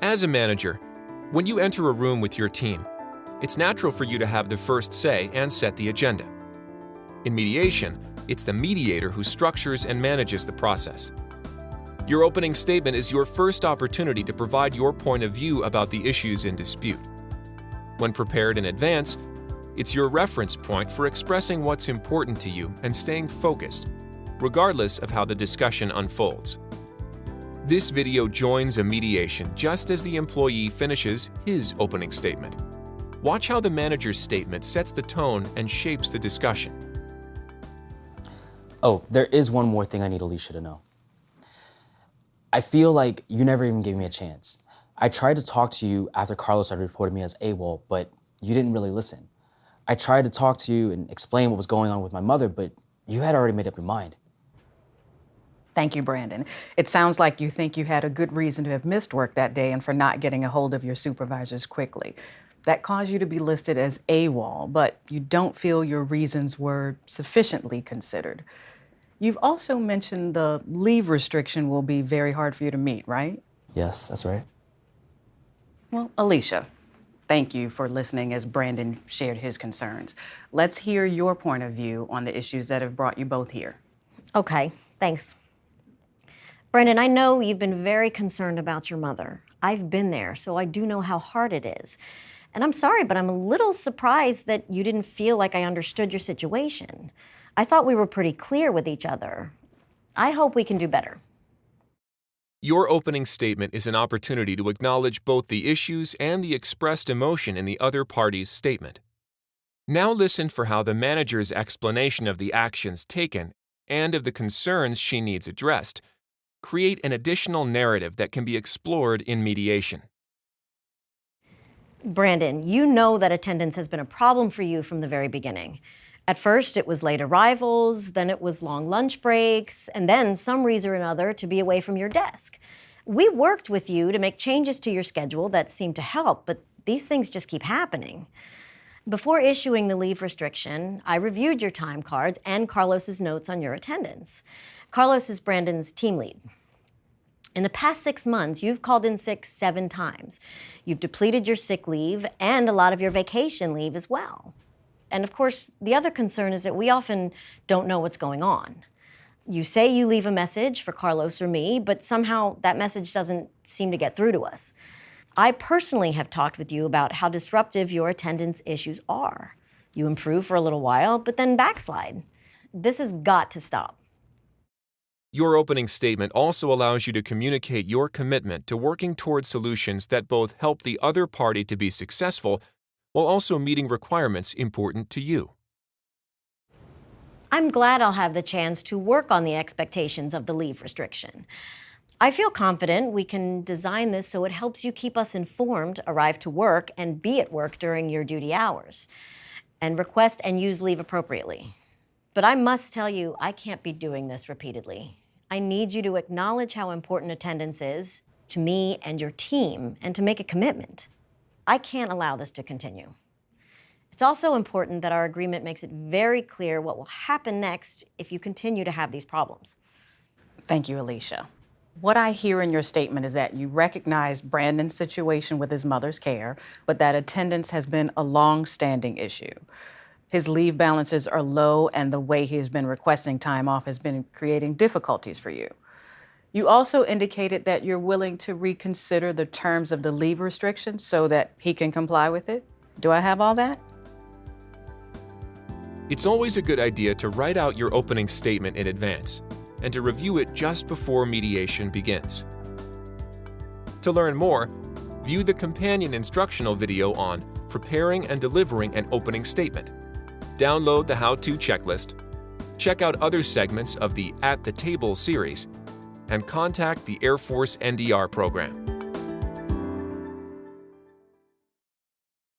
As a manager, when you enter a room with your team, it's natural for you to have the first say and set the agenda. In mediation, it's the mediator who structures and manages the process. Your opening statement is your first opportunity to provide your point of view about the issues in dispute. When prepared in advance, it's your reference point for expressing what's important to you and staying focused, regardless of how the discussion unfolds. This video joins a mediation just as the employee finishes his opening statement. Watch how the manager's statement sets the tone and shapes the discussion. Oh, there is one more thing I need Alicia to know. I feel like you never even gave me a chance. I tried to talk to you after Carlos had reported me as AWOL, but you didn't really listen. I tried to talk to you and explain what was going on with my mother, but you had already made up your mind. Thank you, Brandon. It sounds like you think you had a good reason to have missed work that day and for not getting a hold of your supervisors quickly. That caused you to be listed as AWOL, but you don't feel your reasons were sufficiently considered. You've also mentioned the leave restriction will be very hard for you to meet, right? Yes, that's right. Well, Alicia, thank you for listening as Brandon shared his concerns. Let's hear your point of view on the issues that have brought you both here. Okay, thanks. Brandon, I know you've been very concerned about your mother. I've been there, so I do know how hard it is. And I'm sorry, but I'm a little surprised that you didn't feel like I understood your situation. I thought we were pretty clear with each other. I hope we can do better. Your opening statement is an opportunity to acknowledge both the issues and the expressed emotion in the other party's statement. Now listen for how the manager's explanation of the actions taken and of the concerns she needs addressed create an additional narrative that can be explored in mediation. Brandon, you know that attendance has been a problem for you from the very beginning. At first, it was late arrivals, then it was long lunch breaks, and then some reason or another to be away from your desk. We worked with you to make changes to your schedule that seemed to help, but these things just keep happening. Before issuing the leave restriction, I reviewed your time cards and Carlos's notes on your attendance. Carlos is Brandon's team lead. In the past 6 months, you've called in sick 7 times. You've depleted your sick leave and a lot of your vacation leave as well. And of course, the other concern is that we often don't know what's going on. You say you leave a message for Carlos or me, but somehow that message doesn't seem to get through to us. I personally have talked with you about how disruptive your attendance issues are. You improve for a little while, but then backslide. This has got to stop. Your opening statement also allows you to communicate your commitment to working toward solutions that both help the other party to be successful while also meeting requirements important to you. I'm glad I'll have the chance to work on the expectations of the leave restriction. I feel confident we can design this so it helps you keep us informed, arrive to work, and be at work during your duty hours, and request and use leave appropriately. But I must tell you, I can't be doing this repeatedly. I need you to acknowledge how important attendance is to me and your team, and to make a commitment. I can't allow this to continue. It's also important that our agreement makes it very clear what will happen next if you continue to have these problems. Thank you, Alicia. What I hear in your statement is that you recognize Brandon's situation with his mother's care, but that attendance has been a long-standing issue. His leave balances are low, and the way he has been requesting time off has been creating difficulties for you. You also indicated that you're willing to reconsider the terms of the leave restriction so that he can comply with it. Do I have all that? It's always a good idea to write out your opening statement in advance and to review it just before mediation begins. To learn more, view the companion instructional video on preparing and delivering an opening statement. Download the how-to checklist, check out other segments of the At the Table series, and contact the Air Force NDR program.